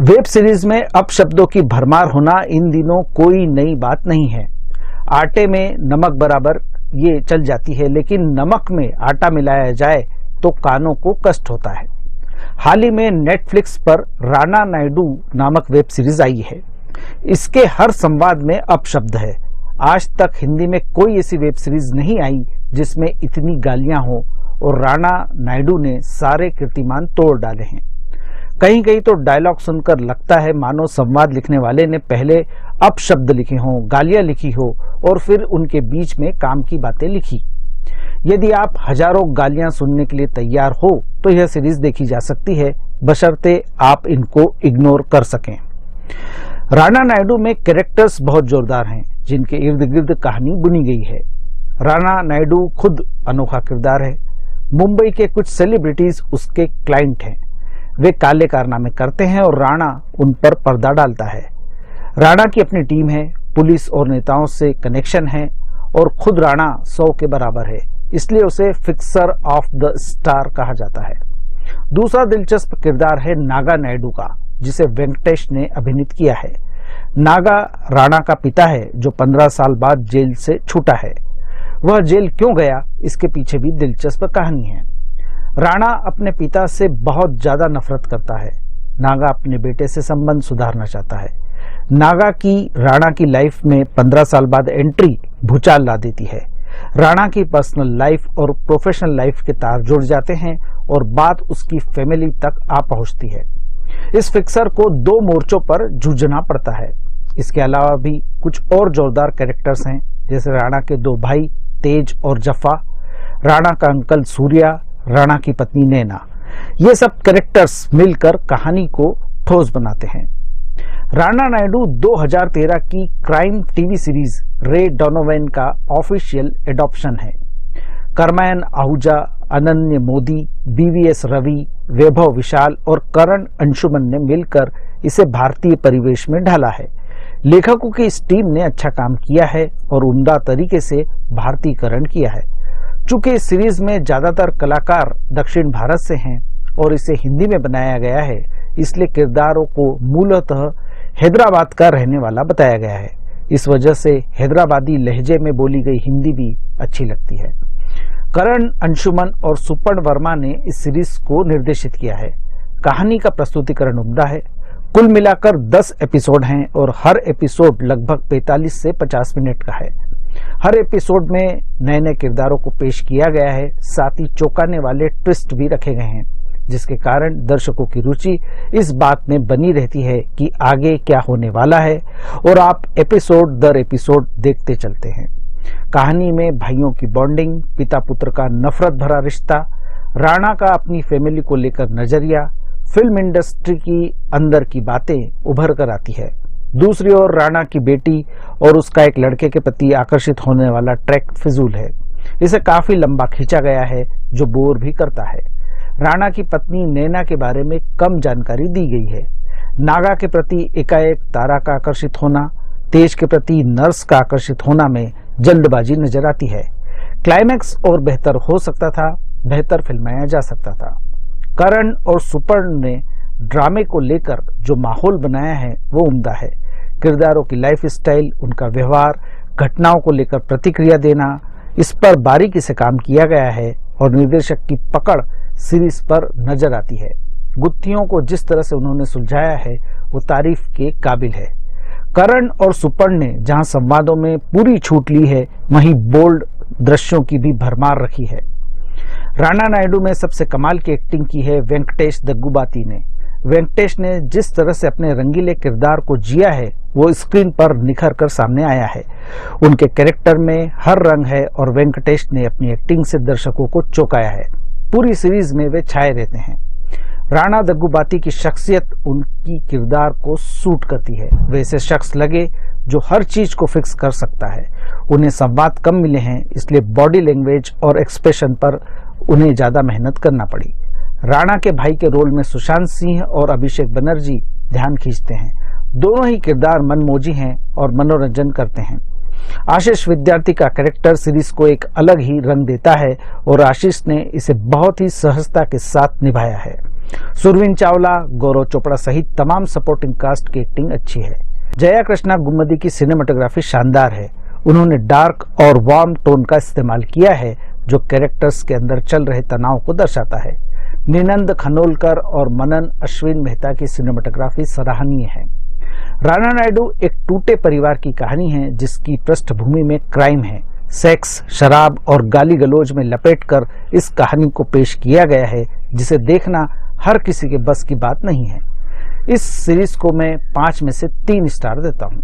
Web series में अपशब्दों की भरमार होना इन दिनों कोई नई बात नहीं है। आटे में नमक बराबर ये चल जाती है, लेकिन नमक में आटा मिलाया जाए तो कानों को कष्ट होता है। हाल ही में नेटफ्लिक्स पर राणा नायडू नामक वेब सीरीज आई है। इसके हर संवाद में अपशब्द है। आज तक हिंदी में कोई ऐसी वेब सीरीज नहीं आई जिसमें इतनी गालियां हो, और राणा नायडू ने सारे कीर्तिमान तोड़ डाले हैं। कहीं कहीं तो डायलॉग सुनकर लगता है मानो संवाद लिखने वाले ने पहले अपशब्द लिखे हों, गालियां लिखी हो और फिर उनके बीच में काम की बातें लिखी। यदि आप हजारों गालियां सुनने के लिए तैयार हो तो यह सीरीज देखी जा सकती है, बशर्ते आप इनको इग्नोर कर सकें। राणा नायडू में कैरेक्टर्स बहुत जोरदार हैं, जिनके इर्द गिर्द कहानी बुनी गई है। राणा नायडू खुद अनोखा किरदार है। मुंबई के कुछ सेलिब्रिटीज उसके क्लाइंट हैं। वे काले कारनामे करते हैं और राणा उन पर पर्दा डालता है। राणा की अपनी टीम है, पुलिस और नेताओं से कनेक्शन है, और खुद राणा 100 के बराबर है, इसलिए उसे फिक्सर ऑफ द स्टार कहा जाता है। दूसरा दिलचस्प किरदार है नागा नायडू का, जिसे वेंकटेश ने अभिनीत किया है। नागा राणा का पिता है, जो 15 साल बाद जेल से छूटा है। वह जेल क्यों गया, इसके पीछे भी दिलचस्प कहानी है। राणा अपने पिता से बहुत ज्यादा नफरत करता है। नागा अपने बेटे से संबंध सुधारना चाहता है। नागा की राणा की लाइफ में 15 साल बाद एंट्री भूचाल ला देती है। राणा की पर्सनल लाइफ और प्रोफेशनल लाइफ के तार जुड़ जाते हैं और बात उसकी फैमिली तक आ पहुंचती है। इस फिक्सर को 2 मोर्चों पर जूझना पड़ता है। इसके अलावा भी कुछ और जोरदार कैरेक्टर्स हैं, जैसे राणा के 2 भाई तेज और जफा, राणा का अंकल सूर्या, राणा की पत्नी नैना। ये सब कैरेक्टर्स मिलकर कहानी को ठोस बनाते हैं। राणा नायडू 2013 की क्राइम टीवी सीरीज रे डोनोवन का ऑफिशियल एडॉप्शन है। करमैन आहूजा, अनन्य मोदी, बीवीएस रवि, वैभव विशाल और करण अंशुमन ने मिलकर इसे भारतीय परिवेश में ढाला है। लेखकों की इस टीम ने अच्छा काम किया है और उम्दा तरीके से भारतीयकरण किया है। चूंकि इस सीरीज में ज्यादातर कलाकार दक्षिण भारत से हैं और इसे हिंदी में बनाया गया है, इसलिए किरदारों को मूलतः हैदराबाद का रहने वाला बताया गया है। इस वजह से हैदराबादी लहजे में बोली गई हिंदी भी अच्छी लगती है। करण अंशुमन और सुपर्ण वर्मा ने इस सीरीज को निर्देशित किया है। कहानी का प्रस्तुतिकरण उम्दा है। कुल मिलाकर 10 एपिसोड हैं और हर एपिसोड लगभग 45 से 50 मिनट का है। हर एपिसोड में नए नए किरदारों को पेश किया गया है, साथ ही चौंकाने वाले ट्विस्ट भी रखे गए हैं, जिसके कारण दर्शकों की रुचि इस बात में बनी रहती है कि आगे क्या होने वाला है, और आप एपिसोड दर एपिसोड देखते चलते हैं। कहानी में भाइयों की बॉन्डिंग, पिता पुत्र का नफरत भरा रिश्ता, राणा का अपनी फैमिली को लेकर नजरिया, फिल्म इंडस्ट्री की अंदर की बातें उभर कर आती है। दूसरी ओर राणा की बेटी और उसका एक लड़के के प्रति आकर्षित होने वाला ट्रैक फिजूल है। इसे काफी लंबा खींचा गया है, जो बोर भी करता है। राणा की पत्नी नैना के बारे में कम जानकारी दी गई है। नागा के प्रति एकाएक तारा का आकर्षित होना, तेज के प्रति नर्स का आकर्षित होना में जल्दबाजी नजर आती है। क्लाइमैक्स और बेहतर हो सकता था, बेहतर फिल्माया जा सकता था। करण और सुपर्ण ने ड्रामे को लेकर जो माहौल बनाया है वो उम्दा है। किरदारों की लाइफ स्टाइल, उनका व्यवहार, घटनाओं को लेकर प्रतिक्रिया देना, इस पर बारीकी से काम किया गया है और निर्देशक की पकड़ सीरीज पर नजर आती है। गुत्थियों को जिस तरह से उन्होंने सुलझाया है वो तारीफ के काबिल है। करण और सुपर्ण ने जहां संवादों में पूरी छूट ली है, वहीं बोल्ड दृश्यों की भी भरमार रखी है। राणा नायडू में सबसे कमाल की एक्टिंग की है वेंकटेश दग्गुबाती ने। वेंकटेश ने जिस तरह से अपने रंगीले किरदार को जिया है वो स्क्रीन पर निखर कर सामने आया है। उनके कैरेक्टर में हर रंग है और वेंकटेश ने अपनी एक्टिंग से दर्शकों को चौंकाया है। पूरी सीरीज में वे छाए रहते हैं। राणा दग्गुबाती की शख्सियत उनकी किरदार को सूट करती है। वे ऐसे शख्स लगे जो हर चीज को फिक्स कर सकता है। उन्हें संवाद कम मिले हैं, इसलिए बॉडी लैंग्वेज और एक्सप्रेशन पर उन्हें ज्यादा मेहनत करना पड़ी। राणा के भाई के रोल में सुशांत सिंह और अभिषेक बनर्जी ध्यान खींचते हैं। दोनों ही किरदार मनमोजी हैं और मनोरंजन करते हैं। आशीष विद्यार्थी का कैरेक्टर सीरीज को एक अलग ही रंग देता है और आशीष ने इसे बहुत ही सहजता के साथ निभाया है। सुरवीन चावला, गौरव चोपड़ा सहित तमाम सपोर्टिंग कास्ट की एक्टिंग अच्छी है। जया कृष्णा गुम्मदी की सिनेमेटोग्राफी शानदार है। उन्होंने डार्क और वार्म टोन का इस्तेमाल किया है जो कैरेक्टर्स के अंदर चल रहे तनाव को दर्शाता है। निनंद खनोलकर और मनन अश्विन मेहता की सिनेमेटोग्राफी सराहनीय है। राणा नायडू एक टूटे परिवार की कहानी है जिसकी पृष्ठभूमि में क्राइम है। सेक्स, शराब और गाली गलौज में लपेटकर इस कहानी को पेश किया गया है जिसे देखना हर किसी के बस की बात नहीं है। इस सीरीज को मैं 5 में से 3 स्टार देता हूं।